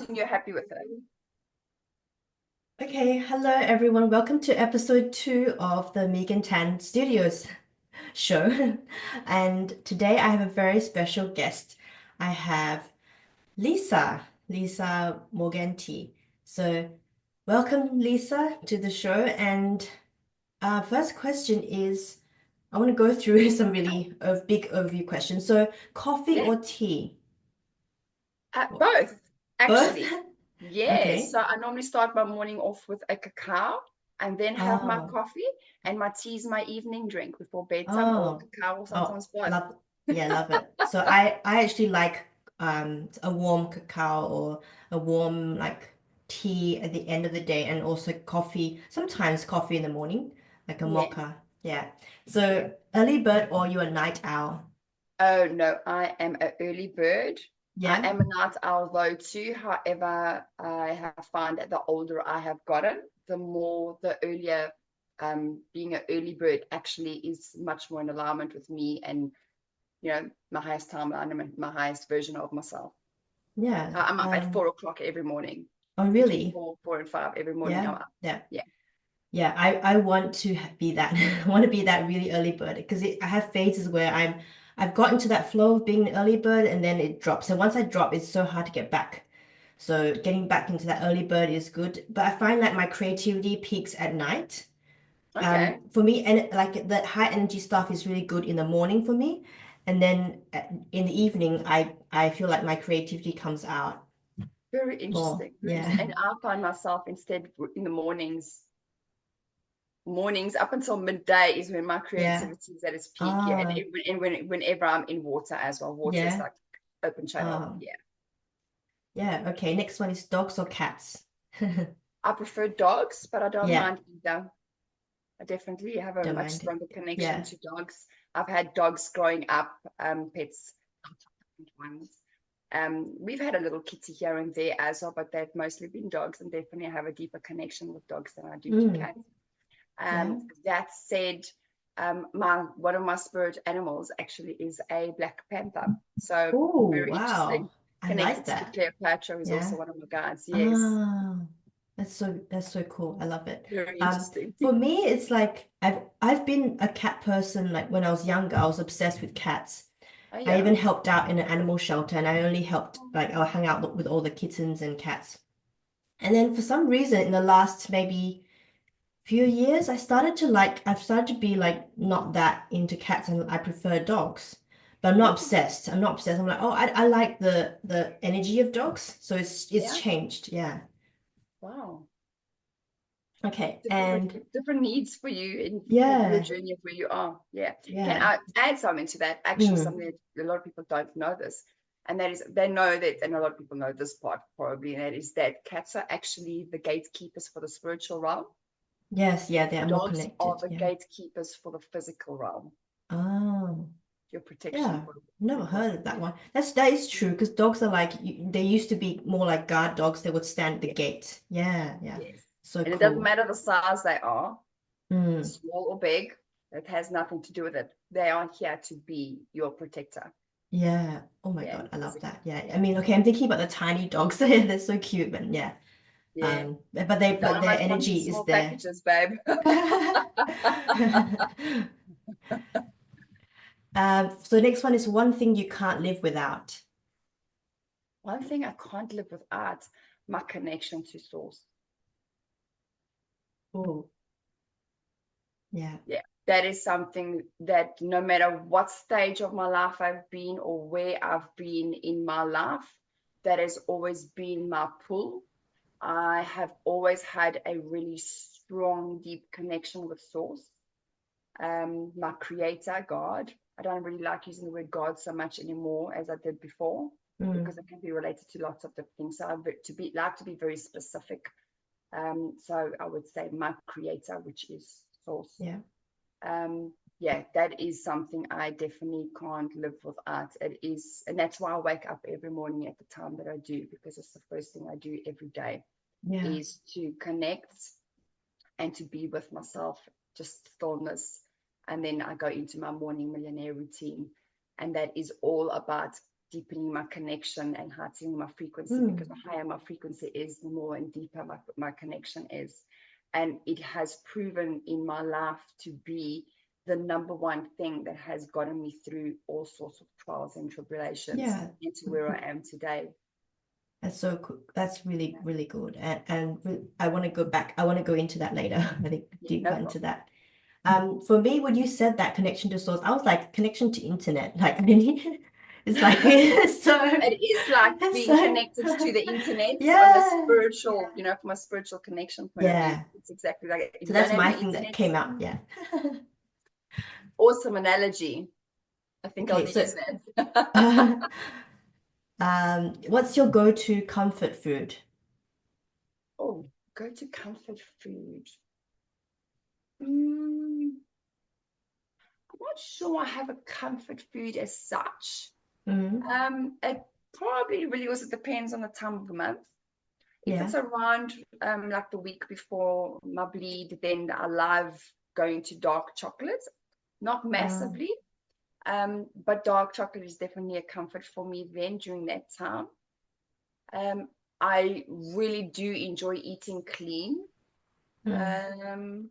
and you're happy with it. Okay, hello everyone. Welcome to episode 2 of the Megan Tan Studios show. And today I have a very special guest. I have Lisa Morganti. So, welcome Lisa to the show. And our first question is I want to go through some really big overview questions. So, coffee Yeah. or tea? Both, Both? actually. Yes. Okay. So I normally start my morning off with a cacao and then have my Oh. coffee, and my tea is my evening drink before bedtime, or Oh, cacao, or oh, sometimes both. love, yeah, love it. So I actually like a warm cacao or a warm like tea at the end of the day and also coffee, sometimes coffee in the morning, like a Yeah. mocha. Yeah. Yeah. So early bird or you a night owl? Oh no, I am an early bird. I Yeah. am a night owl though too. However, I have found that the older I have gotten, the more the earlier being an early bird actually is much more in alignment with me and my highest timeline and my highest version of myself. Yeah. I'm up at 4 o'clock every morning, Oh between really? 4 and 5 every morning. I'm Yeah. up. Yeah. Yeah. Yeah, I want to be that. I want to be that really early bird because I have phases where I've gotten to that flow of being an early bird and then it drops. And once I drop, it's so hard to get back. So getting back into that early bird is good. But I find that my creativity peaks at night. Okay. For me, and like the high energy stuff is really good in the morning for me. And then in the evening, I feel like my creativity comes out Very more. interesting. Very Yeah. interesting. And I find myself instead in the mornings up until midday is when my Yeah. creativity is at its peak. Yeah. And, Ah, whenever I'm in water as well, water is yeah. like open channel. Oh. Yeah. Yeah, okay. Next one is dogs or cats. I prefer dogs, but I don't Yeah, mind either. I definitely have a don't much mind it. stronger connection Yeah. to dogs. I've had dogs growing up, pets. Ones. We've had a little kitty here and there as well, but they've mostly been dogs, and definitely have a deeper connection with dogs than I do to Mm, cats. yeah. That said, my one of my spirit animals actually is a black panther. So Oh, very wow. interesting. I Connected like to that. Cleopatra is Yeah. also one of my guides. Yes, Ah, that's so cool. I love it. very interesting. For me, it's like I've been a cat person like when I was younger, I was obsessed with cats. Oh I yeah. even helped out in an animal shelter and I only helped like I hung out with all the kittens and cats. And then for some reason in the last maybe few years, I've started to be like not that into cats and I prefer dogs. But I'm not Oh, obsessed. I'm not obsessed. I'm like, oh, I like the energy of dogs. So it's yeah. changed. Yeah. Wow. Okay. Different And different needs for you in for your yeah, journey of where you are. Yeah. Can yeah. I add something to that? Actually, Mm, something that a lot of people don't know this, and that is they know that, and a lot of people know this part probably, and that is that cats are actually the gatekeepers for the spiritual realm. yes, yeah, they are more Dogs are connected. the Yeah. gatekeepers for the physical realm, Oh, your protection yeah. for Never your, heard of that yeah, one. That is true because dogs are like they used to be more like guard dogs. They would stand at the yeah, gate. Yeah, yeah. yes. So And it doesn't cool. matter the size they are, Mm. small or big, it has nothing to do with it. They are here to be your protector. Yeah. Oh my Yeah, God, I love physically. that. Yeah. I Yeah. mean, okay, I'm thinking about the tiny dogs. They're so cute, but yeah. Yeah. But their Dynamite comes in energy is small there. packages, babe. So next one is one thing you can't live without. One thing I can't live without, my connection to source. Oh, yeah. Yeah, that is something that no matter what stage of my life I've been or where I've been in my life, that has always been my pull. I have always had a really strong, deep connection with source, my creator, God. I don't really like using the word God so much anymore as I did before Mm, because it can be related to lots of different things. So I like to be very specific. So I would say my creator, which is source. yeah. Yeah, that is something I definitely can't live without. It is, and that's why I wake up every morning at the time that I do, because it's the first thing I do every day Yeah. is to connect and to be with myself, just stillness. And then I go into my morning millionaire routine. And that is all about deepening my connection and heightening my frequency, because the higher my frequency is, the more and deeper my connection is. And it has proven in my life to be the number one thing that has gotten me through all sorts of trials and tribulations Yeah. into where I am today. That's so cool. That's really, really good. I want to go back. I want to go into that later. I think Yeah, deeper no into problem. that. For me, when you said that connection to source, I was like connection to internet. Like it's like so It is like it's being so connected to the internet on the yeah. spiritual, from a spiritual connection point of view. Yeah. It's exactly like it. If So you don't that's have my the thing that internet, came out. Yeah. awesome analogy. I think I'll Okay, so use that. what's your go-to comfort food? Oh, go to comfort food. Mm, I'm not sure I have a comfort food as such. Mm, It probably really also depends on the time of the month. If yeah. it's around like the week before my bleed, then I love going to dark chocolate. Not Um, massively, but dark chocolate is definitely a comfort for me then during that time. Um, I really do enjoy eating clean. mm, Um,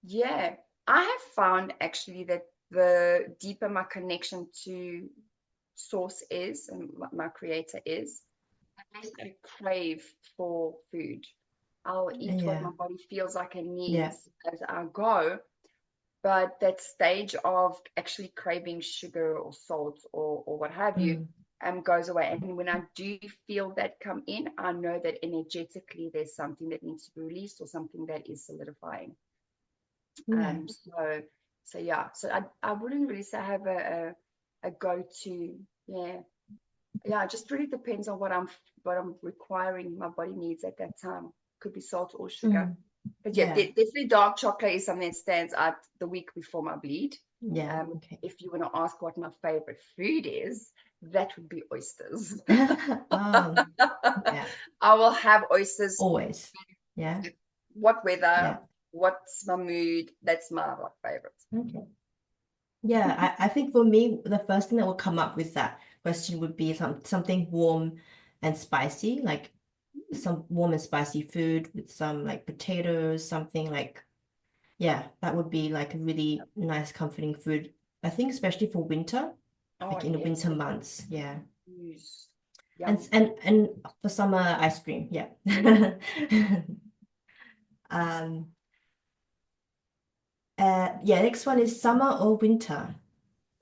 yeah, I have found actually that the deeper my connection to source is and what my creator is, the less I crave for food. I'll eat what yeah. my body feels like it Yeah. needs as I go. But that stage of actually craving sugar or salt or what have you Mm, goes away. And when I do feel that come in, I know that energetically there's something that needs to be released or something that is solidifying. yeah. So yeah, so I wouldn't really say I have a go-to. Yeah. Yeah, it just really depends on what I'm requiring my body needs at that time. Could be salt or sugar. Mm, But yeah, yeah. definitely dark chocolate is something that stands out the week before my bleed. Yeah. Okay. If you want to ask what my favorite food is, that would be oysters. Yeah. I will have oysters, Always. Yeah. what weather, Yeah. what's my mood. That's my like, favorite. Okay. Yeah, I think for me, the first thing that will come up with that question would be something warm and spicy, like Mm. some warm and spicy food with some like potatoes, something like, yeah, that would be like a really nice, comforting food. I think especially for winter, Oh, like in the yes, winter with the months. Yeah. juice. And Yum. and and for summer ice cream, yeah. Um, yeah, next one is summer or winter.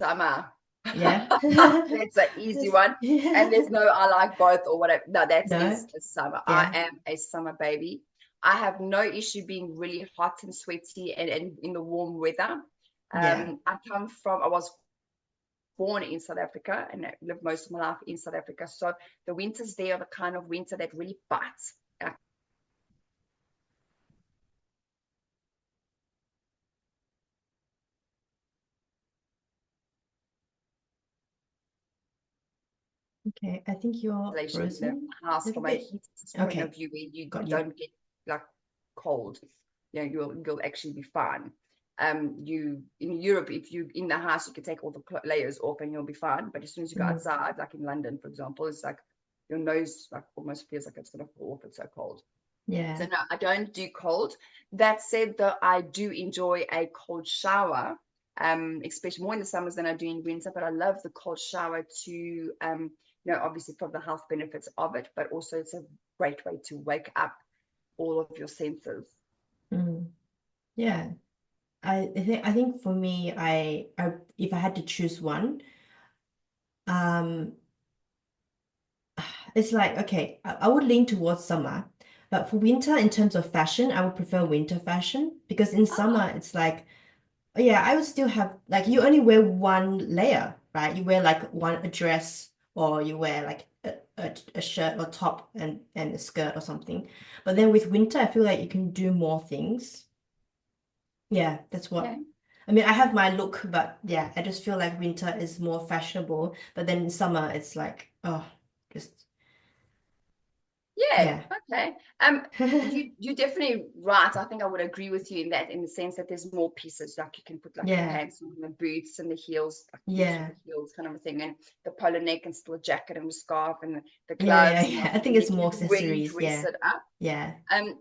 Summer. Yeah. That's an easy Just, one. And yeah. there's no I like both or whatever. No, that is No, a summer. I yeah, am a summer baby. I have no issue being really hot and sweaty and in the warm weather. yeah. I was born in South Africa and I lived most of my life in South Africa. So the winters there are the kind of winter that really bites. Okay, I think you're Isolation in the frozen a house little from a bit. heat point of Okay, view where you got you. don't get like cold. You'll actually be fine. You in Europe, if you in the house, you can take all the layers off and you'll be fine. But as soon as you go Mm, outside, like in London, for example, it's like your nose like almost feels like it's gonna fall off. It's so cold. So yeah. no, I don't do cold. That said, though, I do enjoy a cold shower, especially more in the summers than I do in winter. But I love the cold shower to, obviously for the health benefits of it, but also it's a great way to wake up all of your senses. Mm, yeah. I think for me, I if I had to choose one, um, it's like okay, I would lean towards summer, but for winter, in terms of fashion, I would prefer winter fashion because in Ah, summer it's like yeah, I would still have like you only wear one layer, right? You wear like one a dress or you wear like a shirt or top and a skirt or something. But then with winter, I feel like you can do more things. Yeah, that's what. okay. I mean, I have my look, but yeah, I just feel like winter is more fashionable. But then in summer, it's like, oh, just Yeah, yeah. Okay. You're definitely right. I think I would agree with you in that, in the sense that there's more pieces. Like you can put like the Yeah, pants and the boots and the heels, like through yeah, the heels kind of a thing, and the polo neck and still a jacket and a scarf and the yeah, yeah, gloves, and yeah. I think you it's can more really accessories. dress Yeah, it up. yeah. Um,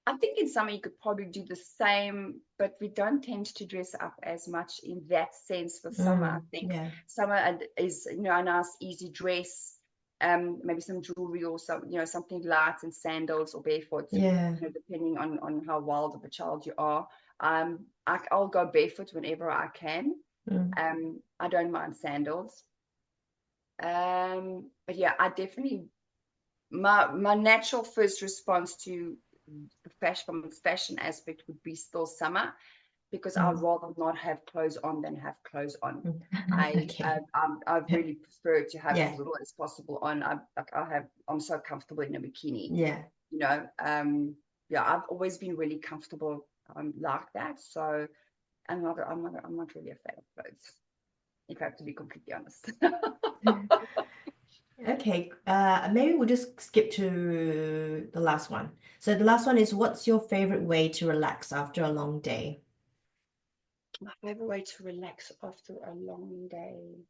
I think in summer you could probably do the same, but we don't tend to dress up as much in that sense for summer. I think Yeah, summer is, a nice easy dress, maybe some jewelry or some, something light and sandals or barefoot, yeah. depending on how wild of a child you are. I'll go barefoot whenever I can. Mm. I don't mind sandals. But yeah, I definitely my natural first response to the fashion from the fashion aspect would be still summer, because I'd Mm. rather not have clothes on than have clothes on. Mm. I Okay. I really prefer to have as Yeah, little as possible on. I'm so comfortable in a bikini, yeah, you know. Yeah, I've always been really comfortable like that. So I'm not really a fan of clothes, if I have to be completely honest. Okay, maybe we'll just skip to the last one. So the last one is, what's your favorite way to relax after a long day? My favorite way to relax after a long day.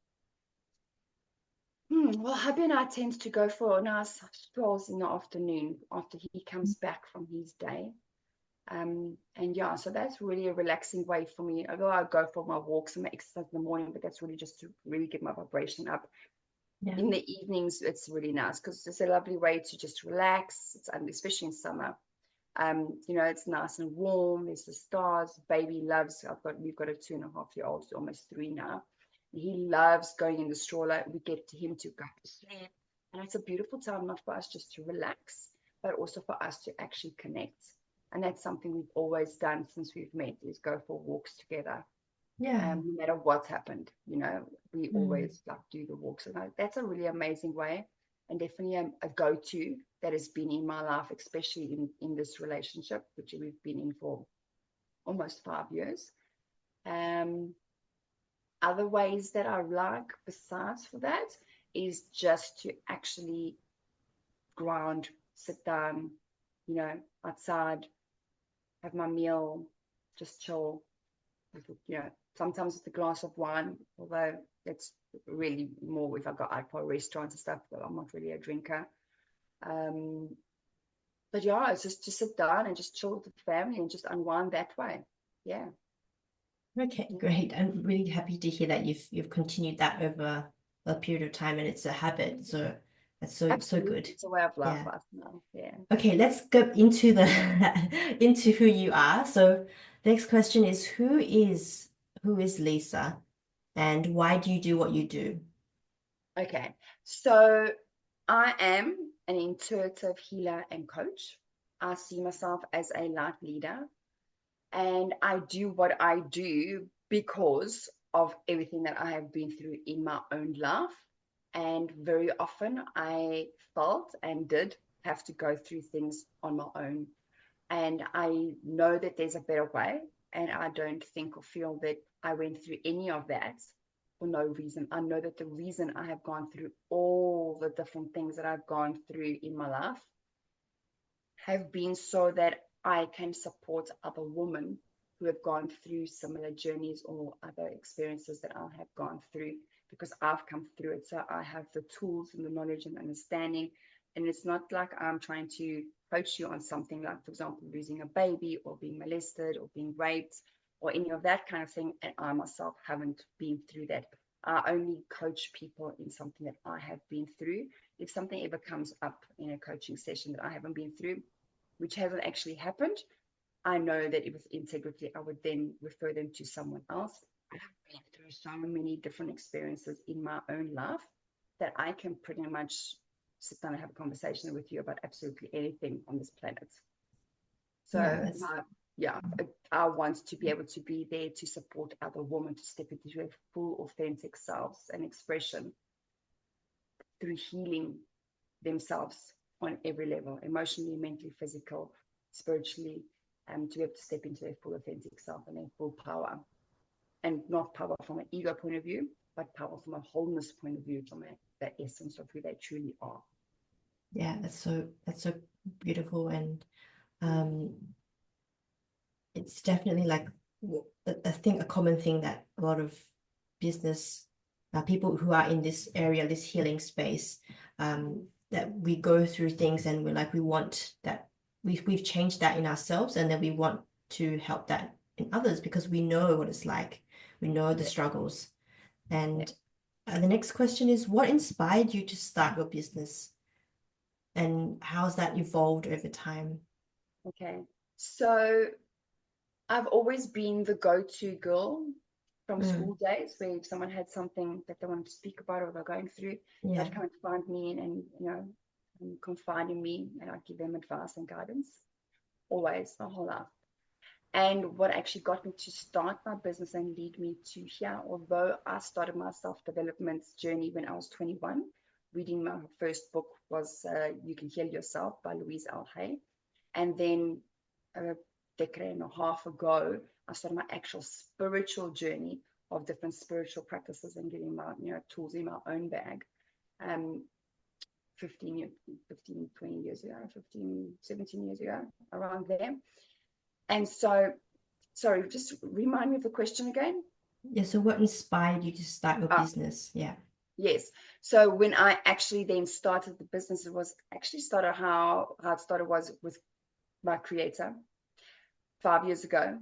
Well, hubby and I tend to go for nice strolls in the afternoon after he comes back from his day. And yeah, so that's really a relaxing way for me. Although I go for my walks and my exercise in the morning, but that's really just to really get my vibration up. Yeah. In the evenings, it's really nice because it's a lovely way to just relax. It's especially in summer. It's nice and warm. There's the stars. Baby loves. We've got a 2.5-year-old, almost 3 now. He loves going in the stroller. We get him to go to sleep, and it's a beautiful time, not for us just to relax, but also for us to actually connect. And that's something we've always done since we've met: is go for walks together. Yeah. No matter what's happened, we Mm. always like do the walks. And that's a really amazing way, and definitely a go-to that has been in my life, especially in this relationship, which we've been in for almost 5 years. Um, Other ways that I like besides for that is just to actually ground, sit down, outside, have my meal, just chill, you know, sometimes with a glass of wine, although it's really more if I go out for restaurants and stuff, but I'm not really a drinker. Um, but yeah, it's just to sit down and just chill with the family and just unwind that way. Yeah. Okay, Yeah. great. I'm really happy to hear that you've continued that over a period of time and it's a habit. So that's so Absolutely. good. It's a way of life Yeah. for us now. Yeah. Okay, let's go into the into who you are. So next question is, who is Lisa and why do you do what you do? Okay. So I am an intuitive healer and coach. I see myself as a light leader, and I do what I do because of everything that I have been through in my own life. And very often I felt and did have to go through things on my own. And I know that there's a better way. And I don't think or feel that I went through any of that for no reason. I know that the reason I have gone through all the different things that I've gone through in my life have been so that I can support other women who have gone through similar journeys or other experiences that I have gone through, because I've come through it. So I have the tools and the knowledge and understanding. And it's not like I'm trying to coach you on something like, for example, losing a baby or being molested or being raped or any of that kind of thing. And I myself haven't been through that. I only coach people in something that I have been through. If something ever comes up in a coaching session that I haven't been through, which hasn't actually happened, I know that with integrity, I would then refer them to someone else. I've been through so many different experiences in my own life that I can pretty much sit down and have a conversation with you about absolutely anything on this planet. Yeah, So, that's yeah, I want to be able to be there to support other women to step into their full, authentic selves and expression through healing themselves on every level: emotionally, mentally, physical, spiritually, to be able to step into their full authentic self and their full power. And not power from an ego point of view, but power from a wholeness point of view, from the essence of who they truly are. Yeah, that's so beautiful, and um it's definitely like I think a common thing that a lot of business people who are in this area, this healing space, that we go through things and we're like we want that we've changed that in ourselves, and then we want to help that in others because we know what it's like, we know the Yeah, struggles. yeah. And the next question is, what inspired you to start your business, and how's that evolved over time? Okay. So I've always been the go-to girl from Mm, school days, where if someone had something that they wanted to speak about or they're going through, yeah. they'd come and find me and confide in me, and I'd give them advice and guidance, always, my whole life. And what actually got me to start my business and lead me to here, although I started my self-development journey when I was 21, reading my first book was You Can Heal Yourself by Louise L. Hay. And then a decade and a half ago, I started my actual spiritual journey of different spiritual practices and getting my tools in my own bag. Um, 20 years ago, 15, 17 years ago, around there. And so, sorry, just remind me of the question again. Yeah, so what inspired you to start your Ah, business? Yeah. yes. So when I actually then started the business, it was actually started how it started was with my creator 5 years ago,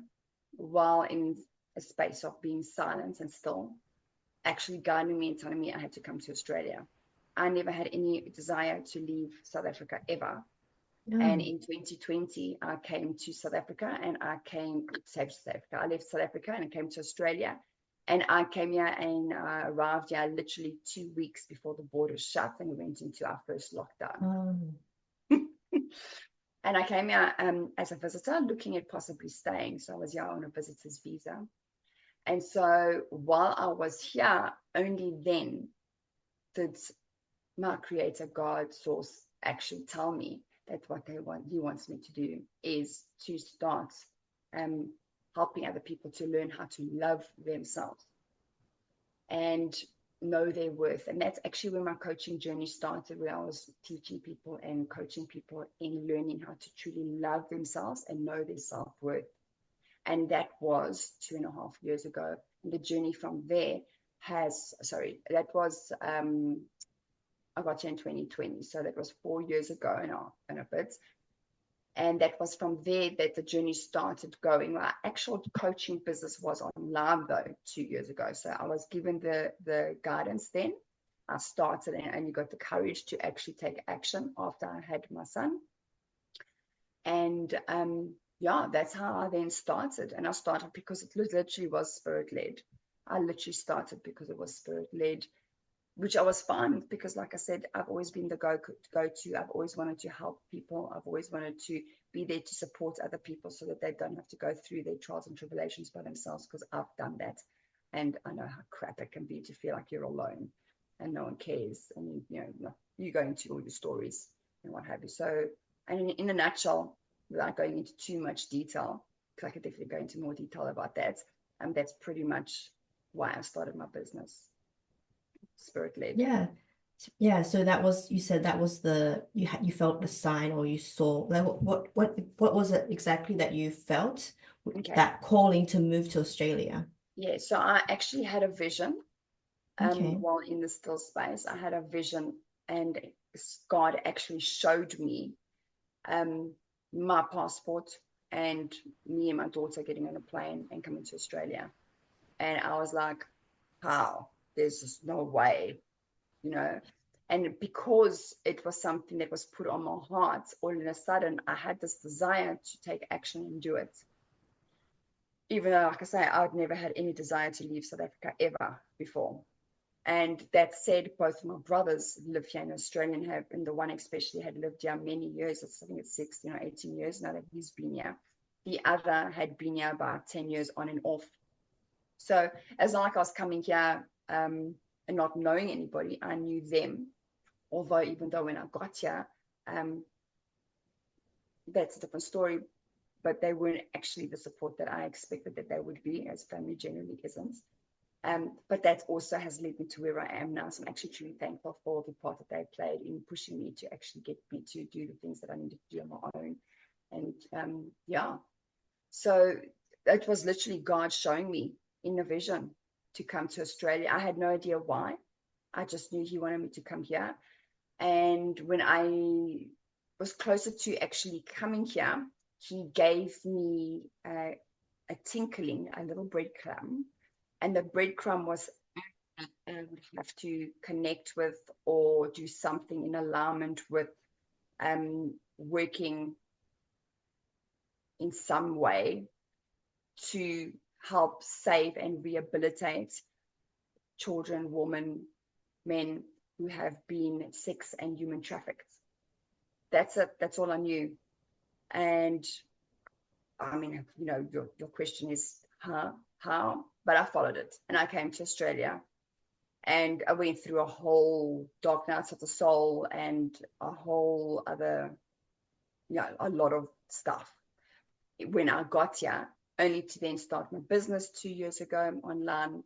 while in a space of being silent and still, actually guiding me and telling me I had to come to Australia. I never had any desire to leave South Africa ever. And Oh, in 2020, I came to South Africa, and I came to South Africa. I left South Africa and I came to Australia. And I came here and arrived here literally 2 weeks before the borders shut and we went into our first lockdown. um, And I came here as a visitor, looking at possibly staying. So I was here on a visitor's visa. And so while I was here, only then did my creator, God, source, actually tell me that what he wants me to do is to start um, helping other people to learn how to love themselves and know their worth. And that's actually where my coaching journey started, where I was teaching people and coaching people in learning how to truly love themselves and know their self-worth. And that was 2.5 years ago. And the journey from there that was I got here in 2020, so that was 4 years ago now and a bit. And that was from there that the journey started going. My actual coaching business was online though 2 years ago. So I was given the guidance then. I started and you got the courage to actually take action after I had my son. And yeah, that's how I then started. And I started because it literally was spirit led. I literally started because it was spirit led, which I was fine with because, like I said, I've always been the go to. I've always wanted to help people. I've always wanted to be there to support other people so that they don't have to go through their trials and tribulations by themselves, because I've done that. And I know how crap it can be to feel like you're alone and no one cares. And, you go into all your stories and what have you. So, and in a nutshell, without going into too much detail, because I could definitely go into more detail about that, that's pretty much why I started my business, spirit led. yeah. Yeah, so that was, you said that was you felt the sign, or you saw, like what was it exactly that you felt, Okay. that calling to move to Australia? Yeah, so I actually had a vision Okay. while in the still space. I had a vision, and God actually showed me um, my passport and me and my daughter getting on a plane and coming to Australia. And I was like, how? There's just no way, you know. And because it was something that was put on my heart, all of a sudden I had this desire to take action and do it. Even though, like I say, I'd never had any desire to leave South Africa ever before. And that said, both my brothers live here in Australia and the one especially had lived here many years. I think it's 16 or 18 years now that he's been here. The other had been here about 10 years on and off. So it's not like I was coming here and not knowing anybody. I knew them. Although, even though when I got here, um, that's a different story. But they weren't actually the support that I expected that they would be, as family generally isn't. But that also has led me to where I am now. So I'm actually truly thankful for the part that they played in pushing me to actually get me to do the things that I needed to do on my own. And yeah, so it was literally God showing me in a vision to come to Australia. I had no idea why. I just knew He wanted me to come here. And when I was closer to actually coming here, He gave me a tinkling, a little breadcrumb, and the breadcrumb was I would have to connect with or do something in alignment with working in some way to help save and rehabilitate children, women, men who have been sex and human trafficked. That's it. That's all I knew. And I mean, you know, your question is how? But I followed it and I came to Australia and I went through a whole dark nights of the soul and a whole other, you know, a lot of stuff when I got here, only to then start my business 2 years ago online.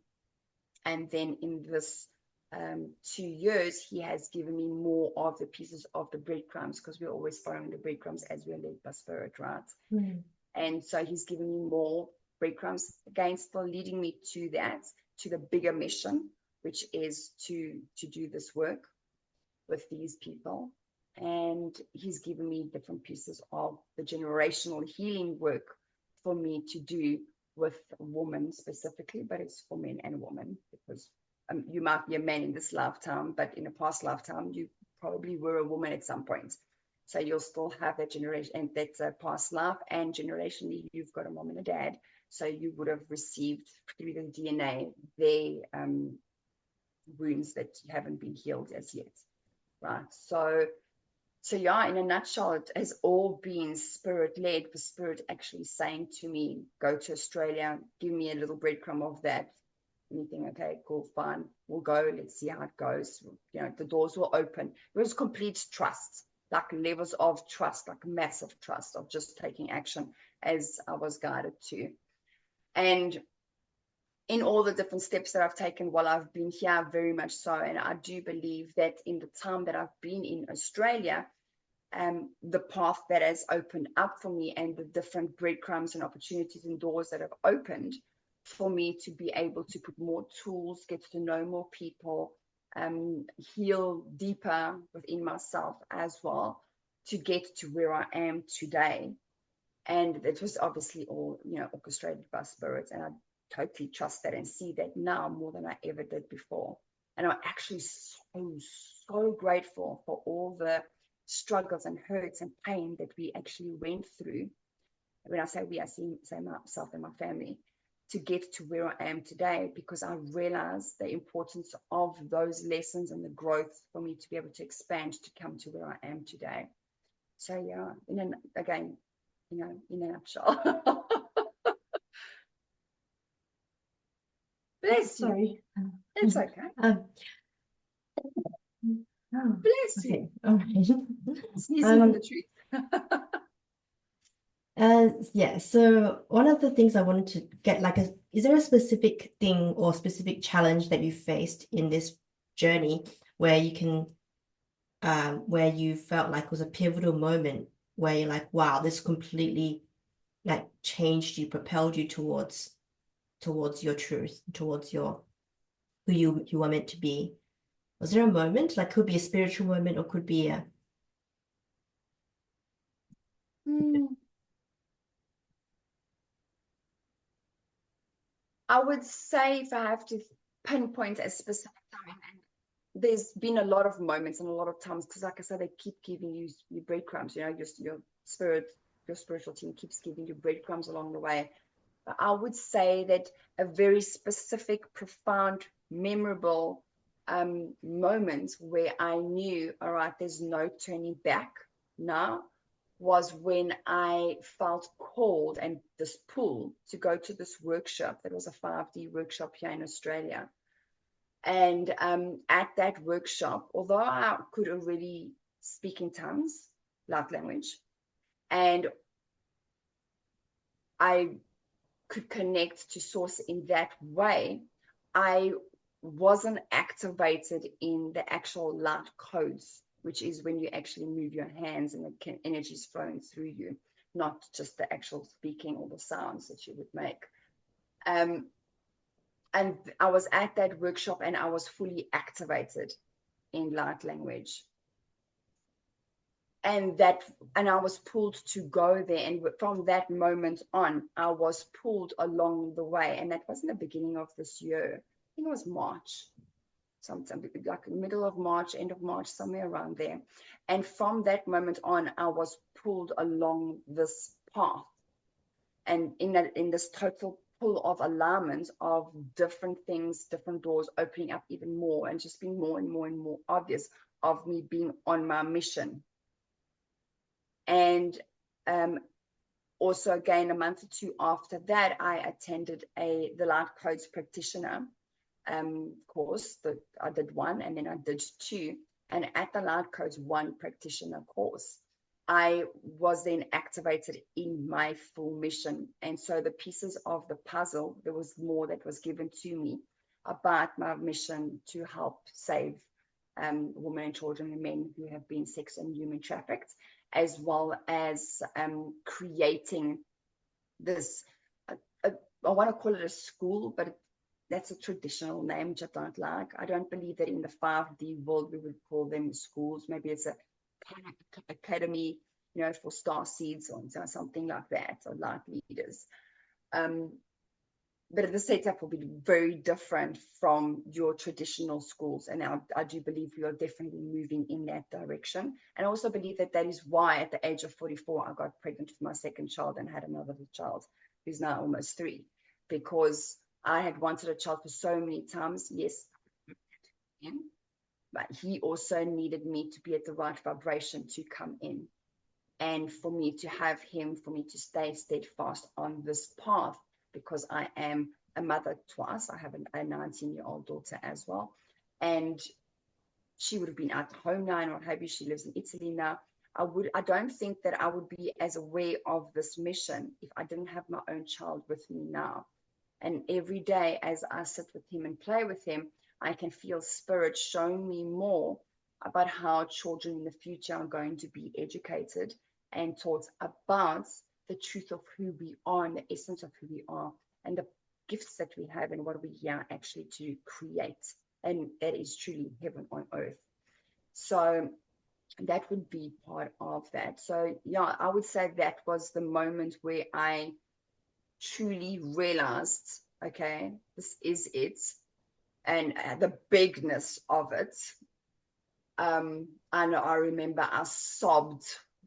And then in this 2 years, He has given me more of the pieces of the breadcrumbs, because we're always following the breadcrumbs as we're led by Spirit, right? Mm. And so He's given me more breadcrumbs, again, still leading me to that, to the bigger mission, which is to do this work with these people. And He's given me different pieces of the generational healing work for me to do with women specifically, but it's for men and women, because you might be a man in this lifetime, but in a past lifetime, you probably were a woman at some point. So you'll still have that generation, and that's a past life, and generationally, you've got a mom and a dad. So you would have received through the DNA their wounds that haven't been healed as yet, right? So yeah, in a nutshell, it has all been Spirit led, the Spirit actually saying to me, go to Australia, give me a little breadcrumb of that. Anything, okay, cool, fine, we'll go, let's see how it goes. You know, the doors will open. It was complete trust, like levels of trust, like massive trust of just taking action as I was guided to. And in all the different steps that I've taken while I've been here, very much so. And I do believe that in the time that I've been in Australia, the path that has opened up for me and the different breadcrumbs and opportunities and doors that have opened for me to be able to put more tools, get to know more people, heal deeper within myself as well, to get to where I am today. And it was obviously all, you know, orchestrated by Spirit. And I totally trust that and see that now more than I ever did before. And I'm actually so grateful for all the struggles and hurts and pain that we actually went through. When I say we, I say myself and my family, to get to where I am today, because I realized the importance of those lessons and the growth for me to be able to expand to come to where I am today. So yeah, again, you know, in a nutshell. Bless you. Sorry. It's okay. Um, oh, Bless you. okay. All right. Sneezing from the truth. Yeah, so one of the things I wanted to get, like, is there a specific thing or specific challenge that you faced in this journey where you can, where you felt like was a pivotal moment where you're like, wow, this completely like changed you, propelled you towards your truth, towards your who you are meant to be? Was there a moment, like could be a spiritual moment or could be a I would say if I have to pinpoint a specific time, and there's been a lot of moments and a lot of times, because like I said, they keep giving you breadcrumbs, you know, your spirit, your spiritual team keeps giving you breadcrumbs along the way. But I would say that a very specific, profound, memorable moment where I knew, all right, there's no turning back now, was when I felt called and this pull to go to this workshop. That was a 5D workshop here in Australia. And at that workshop, although I could already speak in tongues, light language, and I could connect to source in that way, I wasn't activated in the actual light codes, which is when you actually move your hands and energy is flowing through you, not just the actual speaking or the sounds that you would make. And I was at that workshop and I was fully activated in light language. And I was pulled to go there. And from that moment on, I was pulled along the way. And that was in the beginning of this year. I think it was March, sometime like middle of March, end of March, somewhere around there. And from that moment on, I was pulled along this path. And in this total pull of alignment of different things, different doors opening up even more, and just being more and more and more obvious of me being on my mission. And also, again, a month or two after that, I attended the Light Codes Practitioner course. That I did one, and then I did two. And at the Light Codes 1 Practitioner course, I was then activated in my full mission. And so the pieces of the puzzle, there was more that was given to me about my mission to help save women and children and men who have been sex and human trafficked, as well as creating this, I want to call it a school, but that's a traditional name, which I don't like. I don't believe that in the 5D world we would call them schools. Maybe it's a academy, for star seeds or something like that, or light leaders. But the setup will be very different from your traditional schools. And I do believe we are definitely moving in that direction. And I also believe that is why at the age of 44, I got pregnant with my second child and had another child who's now almost 3, because I had wanted a child for so many times. Yes, but he also needed me to be at the right vibration to come in. And for me to have him, for me to stay steadfast on this path, because I am a mother twice. I have a 19-year-old daughter as well. And she would have been at home now and what have you. She lives in Italy now. I don't think that I would be as aware of this mission if I didn't have my own child with me now. And every day as I sit with him and play with him, I can feel spirit showing me more about how children in the future are going to be educated and taught about the truth of who we are and the essence of who we are and the gifts that we have and what we're here actually to create. And that is truly heaven on earth. So that would be part of that. So yeah, I would say that was the moment where I truly realized, okay, this is it. And the bigness of it. And I remember I sobbed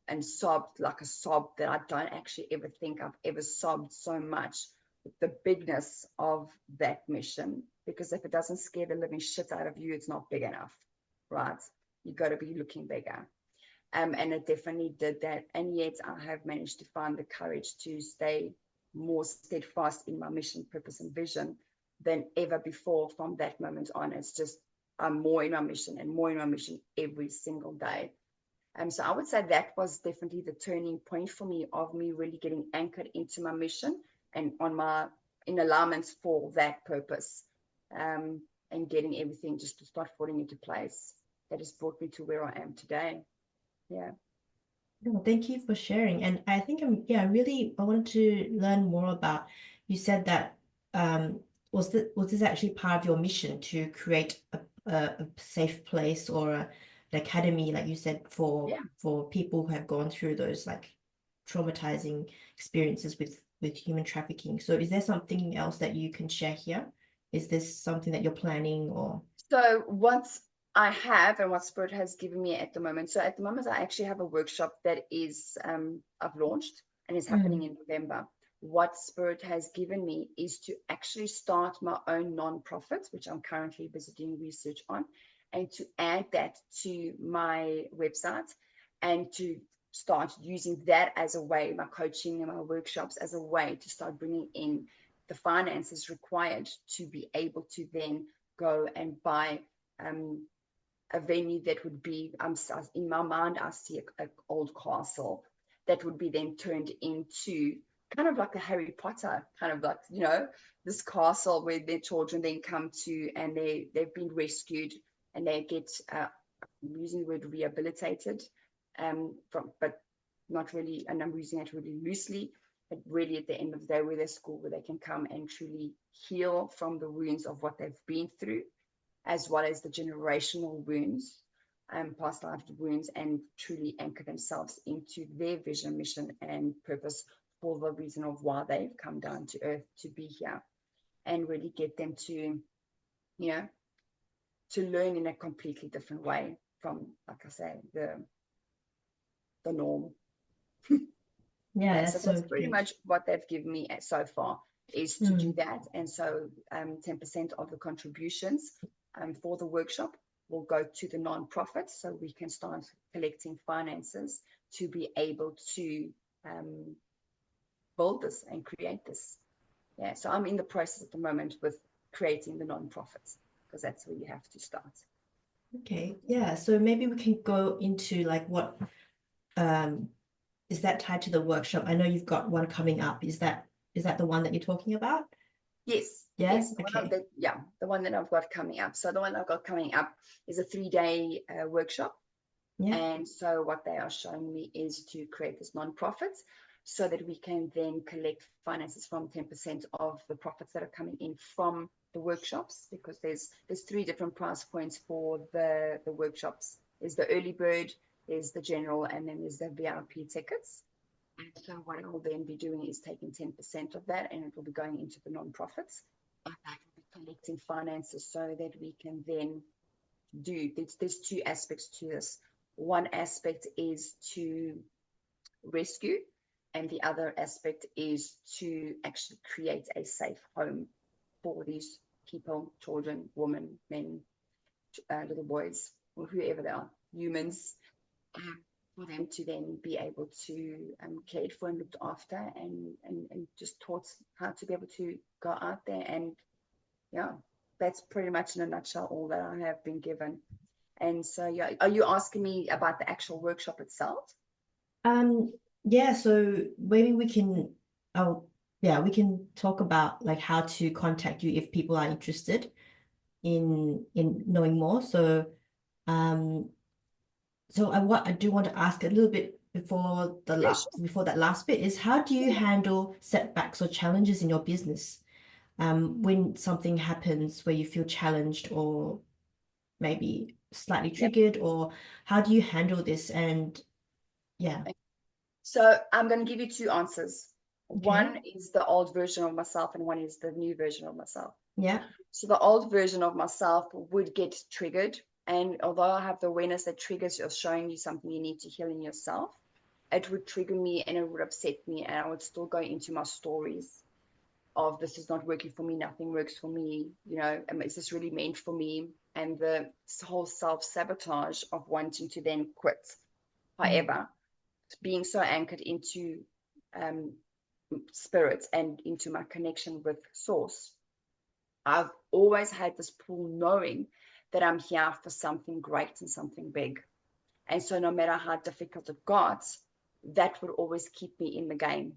and sobbed like a sob that I don't actually ever think I've ever sobbed so much with the bigness of that mission. Because if it doesn't scare the living shit out of you, it's not big enough, right? You got to be looking bigger. And it definitely did that. And yet I have managed to find the courage to stay more steadfast in my mission, purpose, and vision than ever before from that moment on. It's just I'm more in my mission and more in my mission every single day. So I would say that was definitely the turning point for me of me really getting anchored into my mission and in alignment for that purpose, and getting everything just to start falling into place. That has brought me to where I am today. Yeah. No, thank you for sharing. And I think I wanted to learn more about, you said that was this actually part of your mission to create a safe place or an academy, like you said, for people who have gone through those like traumatizing experiences with human trafficking. So is there something else that you can share here? Is this something that you're planning or? So what I have and what Spirit has given me at the moment. So at the moment, I actually have a workshop that is I've launched and is happening in November. What Spirit has given me is to actually start my own non-profit, which I'm currently busy doing research on, and to add that to my website and to start using that as a way, my coaching and my workshops as a way to start bringing in the finances required to be able to then go and buy a venue that would be, in my mind, I see an old castle that would be then turned into kind of like a Harry Potter, kind of like, this castle where their children then come to, and they've been rescued, and they get, I'm using the word rehabilitated, but not really, and I'm using it really loosely, but really at the end of the day, where they're school, where they can come and truly heal from the wounds of what they've been through, as well as the generational wounds, past life wounds, and truly anchor themselves into their vision, mission, and purpose for the reason of why they've come down to earth to be here, and really get them to, to learn in a completely different way from, like I say, the norm. Yeah, Yeah, so that's so that's pretty good. much what they've given me so far, is to do Mm. that. And so 10% of the contributions for the workshop will go to the non-profits, so we can start collecting finances to be able to um, build this and create this. Yeah, so I'm in the process at the moment with creating the non-profits, because that's where you have to start. Okay, yeah. So maybe we can go into like what um is that tied to the workshop? I know you've got one coming up. Is that the one that you're talking about? Yes, Yeah. yes. Okay. The one that I've got coming up. So the one I've got coming up is a 3-day workshop. Yeah. And so what they are showing me is to create this non-profit, so that we can then collect finances from 10% of the profits that are coming in from the workshops, because there's 3 different price points for the workshops. There's the early bird, there's the general, and then there's the VIP tickets. And so what I will then be doing is taking 10% of that, and it will be going into the non-profits. And that will be collecting finances so that we can then there's 2 aspects to this. One aspect is to rescue, and the other aspect is to actually create a safe home for these people, children, women, men, little boys, or whoever they are, humans, for them to then be able to cared for and looked after, and just taught how to be able to go out there. And yeah, that's pretty much in a nutshell all that I have been given. And so, yeah, are you asking me about the actual workshop itself? Um, yeah, so maybe we can oh yeah, we can talk about like how to contact you if people are interested in knowing more. Um what I do want to ask a little bit Yeah, sure. before that last bit is how do you Yeah. handle setbacks or challenges in your business? When something happens where you feel challenged or maybe slightly Yep. triggered, or how do you handle this? And yeah, So I'm going to give you 2 answers. okay. One is the old version of myself, and one is the new version of myself. Yeah. So the old version of myself would get triggered. And although I have the awareness that triggers are showing you something you need to heal in yourself, it would trigger me and it would upset me. And I would still go into my stories of, this is not working for me, nothing works for me, is this really meant for me? And the whole self-sabotage of wanting to then quit. Mm. However, being so anchored into um, spirit and into my connection with source, I've always had this pull, knowing that I'm here for something great and something big. And so no matter how difficult it got, that would always keep me in the game.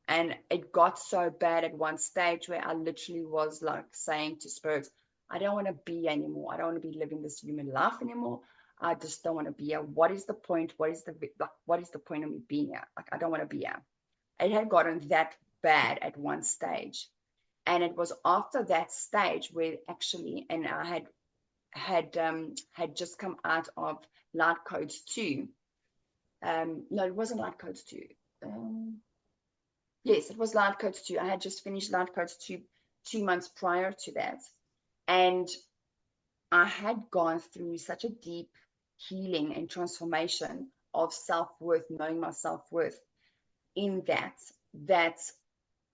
And it got so bad at one stage where I literally was like saying to spirit, I don't want to be anymore. I don't want to be living this human life anymore. I just don't want to be here. What is the point? What is the point of me being here? Like, I don't want to be here. It had gotten that bad at one stage. And it was after that stage where actually, and I had just come out of Light Codes 2. No, it wasn't Light Codes 2. Yes, it was Light Codes 2. I had just finished Light Codes 2 2 months prior to that. And I had gone through such a deep healing and transformation of self-worth, knowing my self-worth, in that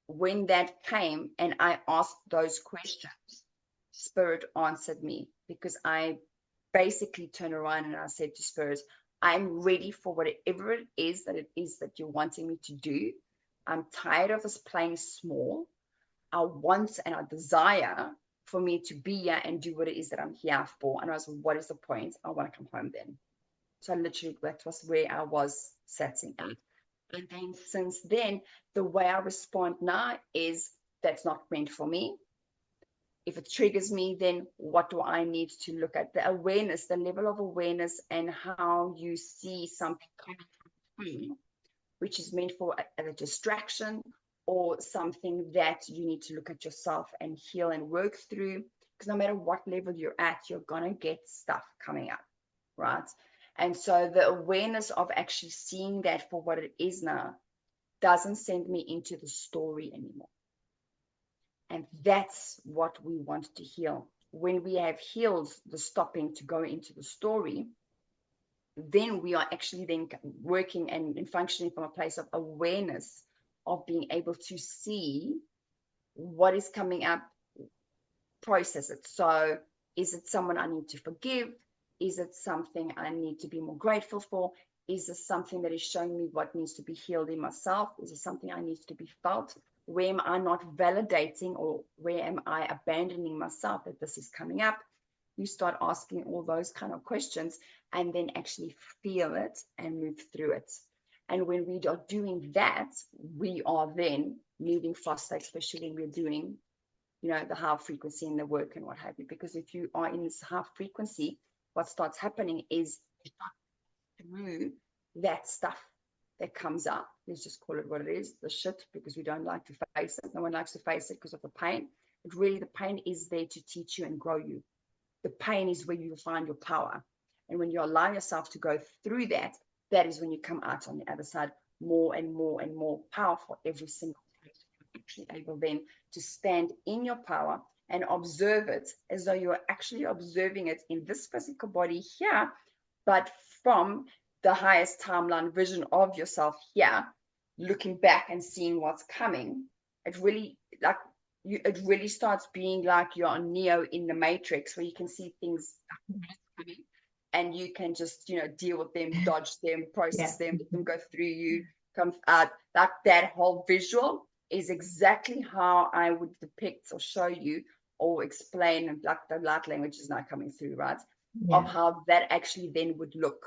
when that came and I asked those questions, Spirit answered me, because I basically turned around and I said to Spirit, I'm ready for whatever it is that you're wanting me to do. I'm tired of this playing small. I want and I desire for me to be here and do what it is that I'm here for. And I was, what is the point? I want to come home then. So literally, that was where I was setting at. And then since then, the way I respond now is that's not meant for me. If it triggers me, then what do I need to look at? The awareness, the level of awareness, and how you see something coming through, which is meant for a distraction or something that you need to look at yourself and heal and work through. Because no matter what level you're at, you're going to get stuff coming up, right? And so the awareness of actually seeing that for what it is now doesn't send me into the story anymore. And that's what we want to heal. When we have healed the stopping to go into the story, then we are actually then working and functioning from a place of awareness of being able to see what is coming up, process it. So is it someone I need to forgive? Is it something I need to be more grateful for? Is this something that is showing me what needs to be healed in myself? Is it something I need to be felt? Where am I not validating, or where am I abandoning myself that this is coming up? You start asking all those kind of questions and then actually feel it and move through it. And when we are doing that, we are then moving faster, especially when we're doing, the high frequency in the work and what have you. Because if you are in this high frequency, what starts happening is through that stuff that comes up. Let's just call it what it is, the shit, because we don't like to face it. No one likes to face it because of the pain. But really, the pain is there to teach you and grow you. The pain is where you find your power. And when you allow yourself to go through that, that is when you come out on the other side more and more and more powerful every single time. You're actually able then to stand in your power and observe it as though you're actually observing it in this physical body here, but from the highest timeline vision of yourself here, looking back and seeing what's coming. It really it really starts being like you're Neo in the Matrix, where you can see things coming and you can just deal with them, dodge them, process them, let them go through you, come out. Like that whole visual is exactly how I would depict or show you or explain, like the light language is now coming through, right? Of how that actually then would look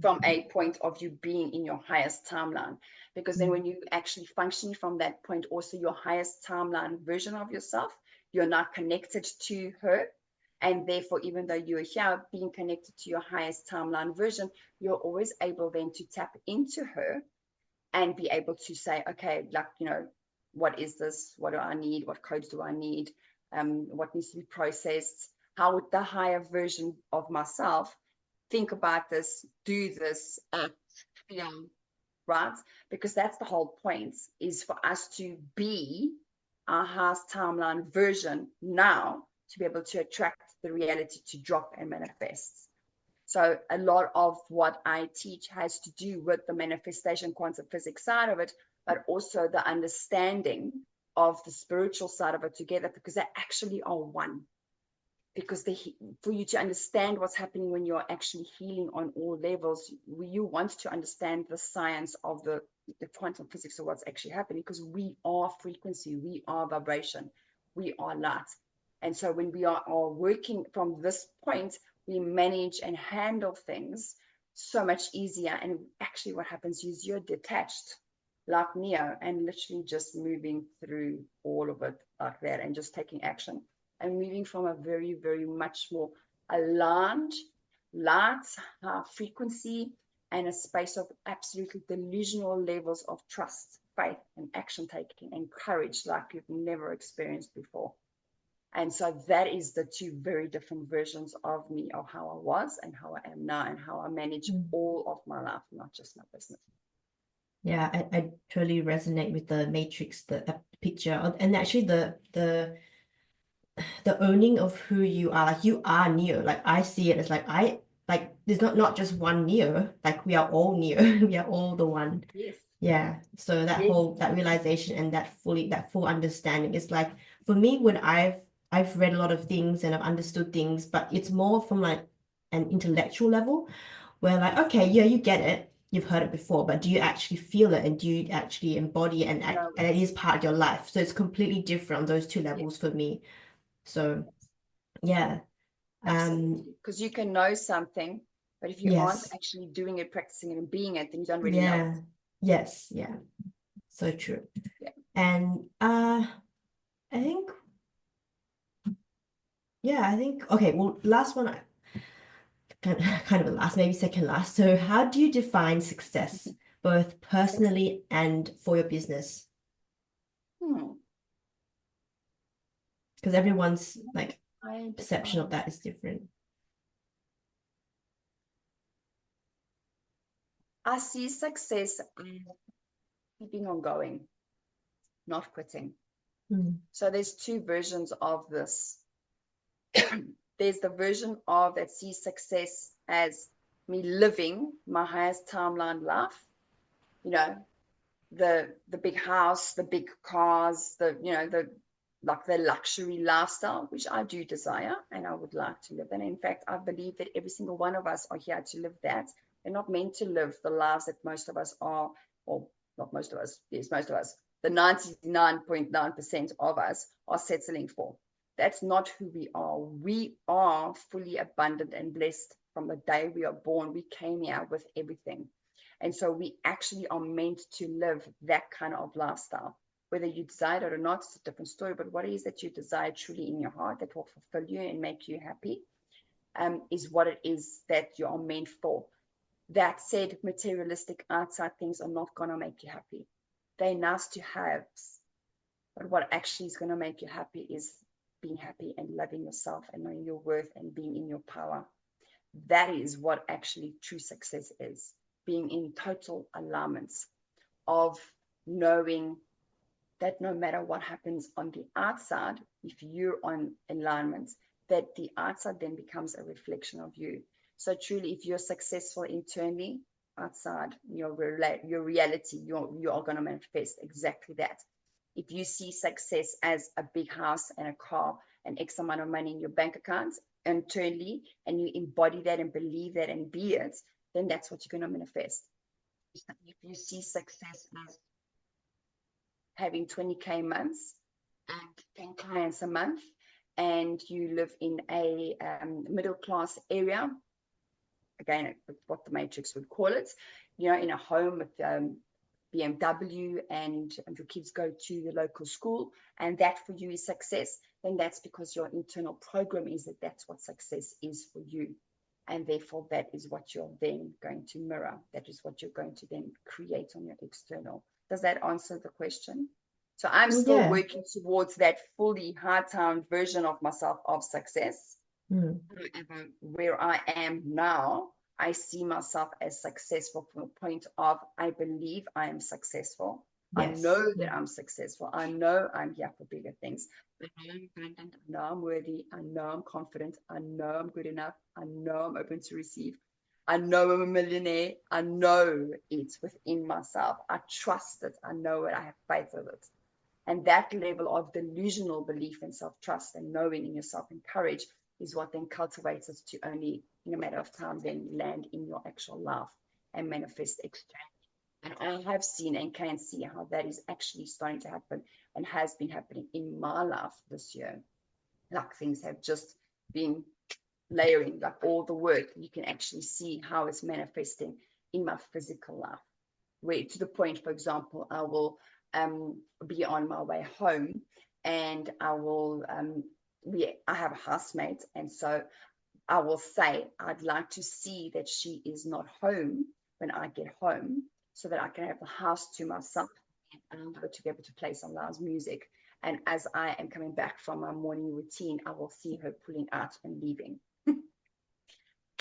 from a point of you being in your highest timeline. Because then when you actually function from that point, also your highest timeline version of yourself, you're not connected to her. And therefore, even though you're here being connected to your highest timeline version, you're always able then to tap into her and be able to say, okay, like, what is this? What do I need? What codes do I need? What needs to be processed? How would the higher version of myself think about this, do this, act, feel, right? Because that's the whole point, is for us to be our highest timeline version now to be able to attract the reality to drop and manifest. So a lot of what I teach has to do with the manifestation quantum physics side of it, but also the understanding of the spiritual side of it together, because they actually are one. Because for you to understand what's happening when you're actually healing on all levels, you want to understand the science of the quantum physics of what's actually happening, because we are frequency, we are vibration, we are light. And so when we are working from this point, we manage and handle things so much easier. And actually what happens is you're detached like Neo and literally just moving through all of it like that and just taking action and moving from a very, very much more aligned, light, frequency, and a space of absolutely delusional levels of trust, faith, and action taking and courage like you've never experienced before. And so that is the two very different versions of me, of how I was and how I am now, and how I manage all of my life, not just my business. Yeah, I totally resonate with the matrix, the picture, and actually the owning of who you are. Like, you are Neo. Like, I see it as like there's not just one Neo. Like, we are all Neo. We are all the one. Yes. Yeah. So that realization and that full understanding is like, for me, when I've read a lot of things and I've understood things, but it's more from like an intellectual level, where like, okay, yeah, you get it. You've heard it before, but do you actually feel it, and do you actually embody it, and and it is part of your life? So it's completely different on those two levels for me. So yeah. Absolutely. Because you can know something, but if you aren't Yes. actually doing it, practicing it, and being it, then you don't really know it. Yeah. Yes, yeah, so true. Yeah. And I think, yeah, I think, okay, well, last one, kind of a last, maybe second last. So how do you define success, both personally and for your business? Hmm. Because everyone's like I perception of define. that is different. I see success as keeping on going, not quitting. Mm. So there's two versions of this. There's the version of that sees success as me living my highest timeline life, you know, the big house, the big cars, the like the luxury lifestyle, which I do desire and I would like to live in. In fact, I believe that every single one of us are here to live that. They're not meant to live the lives that most of us are, or not most of us, yes, most of us, the 99.9% of us are settling for. That's not who we are. We are fully abundant and blessed from the day we are born. We came here with everything. And so we actually are meant to live that kind of lifestyle. Whether you desire it or not, it's a different story. But what it is that you desire truly in your heart that will fulfill you and make you happy is what it is that you are meant for. That said, materialistic outside things are not going to make you happy. They're nice to have. But what actually is going to make you happy is being happy and loving yourself and knowing your worth and being in your power. That is what actually true success is, being in total alignment of knowing that no matter what happens on the outside, if you're on alignment, that the outside then becomes a reflection of you. So truly, if you're successful internally, outside your reality, you are going to manifest exactly that. If you see success as a big house and a car, an X amount of money in your bank account internally, and you embody that and believe that and be it, then that's what you're going to manifest. If you see success as having 20K months and 10 clients a month, and you live in a middle class area, again, what the Matrix would call it, in a home with BMW and your kids go to the local school, and that for you is success, then that's because your internal program is that that's what success is for you. And therefore, that is what you're then going to mirror. That is what you're going to then create on your external. Does that answer the question? So I'm still Yeah. working towards that fully hard-town version of myself of success. Mm. However, where I am now, I see myself as successful from a point of I believe I am successful. I Yes. know that I'm successful. I know I'm here for bigger things. I know I'm abundant. I know I'm worthy. I know I'm confident. I know I'm good enough. I know I'm open to receive. I know I'm a millionaire. I know it's within myself. I trust it. I know it. I have faith with it. And that level of delusional belief and self trust and knowing in yourself and courage is what then cultivates us to only, in a matter of time, then land in your actual life and manifest externally. And I have seen and can see how that is actually starting to happen and has been happening in my life this year. Like things have just been layering, like all the work, you can actually see how it's manifesting in my physical life. Where to the point, for example, I will be on my way home and I have a housemate. And so I will say, I'd like to see that she is not home when I get home so that I can have the house to myself and I'm able to be able to play some loud music. And as I am coming back from my morning routine, I will see her pulling out and leaving.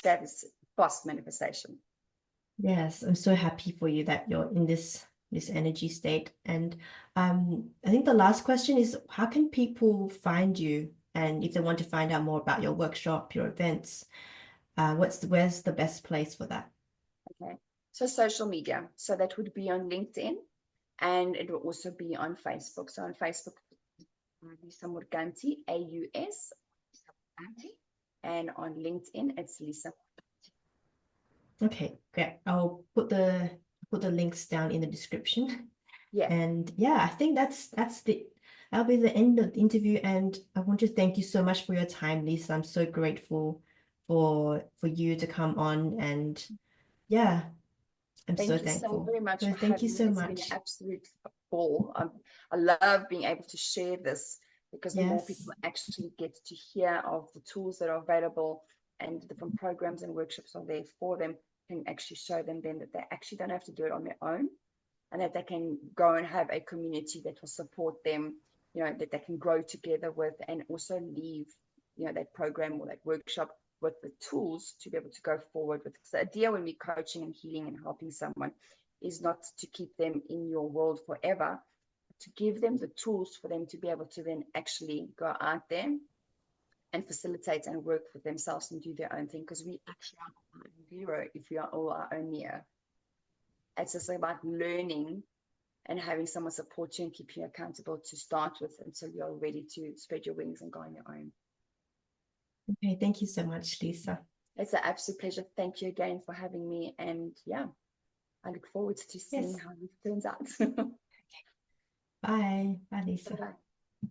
That is past manifestation. Yes, I'm so happy for you that you're in this energy state. And I think the last question is how can people find you? And if they want to find out more about your workshop, your events, where's the best place for that? Okay. So social media. So that would be on LinkedIn and it will also be on Facebook. So on Facebook, Lisa Morganti, AUS, Lisa Morganti. And on LinkedIn, it's Lisa. Okay, great. I'll put the links down in the description. Yeah. And yeah, I think that'll be the end of the interview. And I want to thank you so much for your time, Lisa. I'm so grateful for you to come on and yeah. I'm so Thank you so thankful. very much So for thank you having me. so It's been an much. absolute ball. I love being able to share this because the more people Yes. actually get to hear of the tools that are available and the different programs and workshops are there for them, can actually show them then that they actually don't have to do it on their own, and that they can go and have a community that will support them, that they can grow together with, and also leave, that program or that workshop with the tools to be able to go forward with. So the idea when we're coaching and healing and helping someone is not to keep them in your world forever, but to give them the tools for them to be able to then actually go out there and facilitate and work for themselves and do their own thing, because we actually are our own hero if we are all our own mirror. It's just about learning and having someone support you and keep you accountable to start with until you're ready to spread your wings and go on your own. Okay, thank you so much, Lisa. It's an absolute pleasure. Thank you again for having me. And yeah, I look forward to seeing Yes. how this turns out. Bye. Bye, Lisa. Bye.